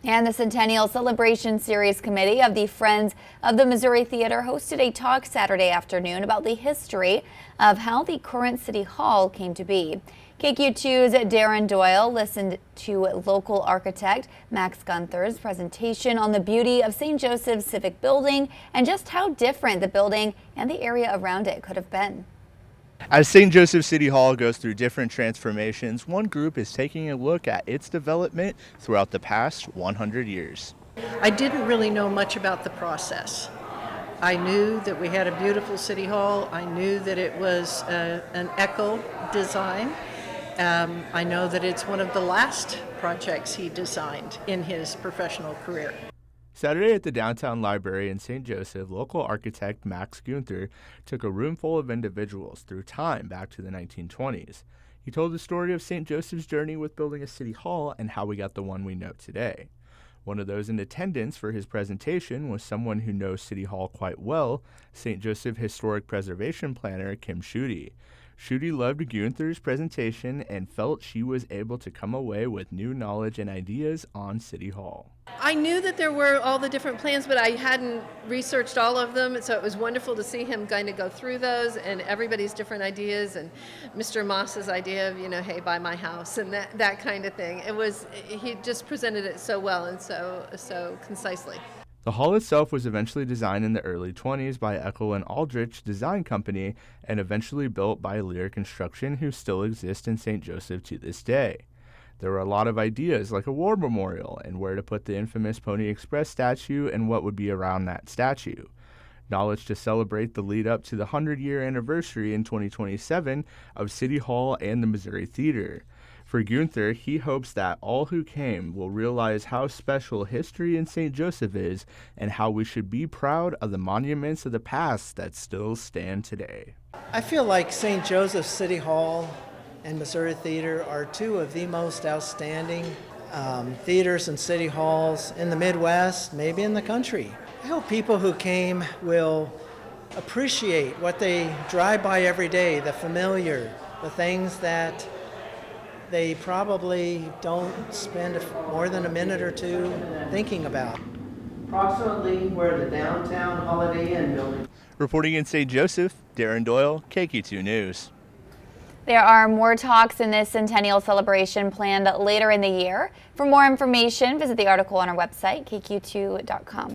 And the Centennial Celebration Series Committee of the Friends of the Missouri Theater hosted a talk Saturday afternoon about the history of how the current City Hall came to be. KQ2's Darren Doyle listened to local architect Max Gunther's presentation on the beauty of St. Joseph's Civic Building and just how different the building and the area around it could have been. As St. Joseph City Hall goes through different transformations, one group is taking a look at its development throughout the past 100 years. I didn't really know much about the process. I knew that we had a beautiful City Hall. I knew that it was an eco design. I know that it's one of the last projects he designed in his professional career. Saturday at the Downtown Library in St. Joseph, local architect Max Gunther took a room full of individuals through time back to the 1920s. He told the story of St. Joseph's journey with building a city hall and how we got the one we know today. One of those in attendance for his presentation was someone who knows City Hall quite well, St. Joseph Historic Preservation Planner Kim Schutte. Schutte loved Gunther's presentation and felt she was able to come away with new knowledge and ideas on City Hall. I knew that there were all the different plans, but I hadn't researched all of them, so it was wonderful to see him kind of go through those and everybody's different ideas, and Mr. Moss's idea of, hey, buy my house and that kind of thing. He just presented it so well and so concisely. The hall itself was eventually designed in the early 20s by Eckel and Aldrich Design Company and eventually built by Lear Construction, who still exist in St. Joseph to this day. There were a lot of ideas like a war memorial and where to put the infamous Pony Express statue and what would be around that statue. Knowledge to celebrate the lead up to the 100-year anniversary in 2027 of City Hall and the Missouri Theater. For Gunther, he hopes that all who came will realize how special history in St. Joseph is and how we should be proud of the monuments of the past that still stand today. I feel like St. Joseph City Hall and Missouri Theater are two of the most outstanding theaters and city halls in the Midwest, maybe in the country. I hope people who came will appreciate what they drive by every day, the familiar, the things that they probably don't spend more than a minute or two thinking about. Approximately where the downtown Holiday Inn building. Reporting in St. Joseph, Darren Doyle, KQ2 News. There are more talks in this centennial celebration planned later in the year. For more information, visit the article on our website, kq2.com.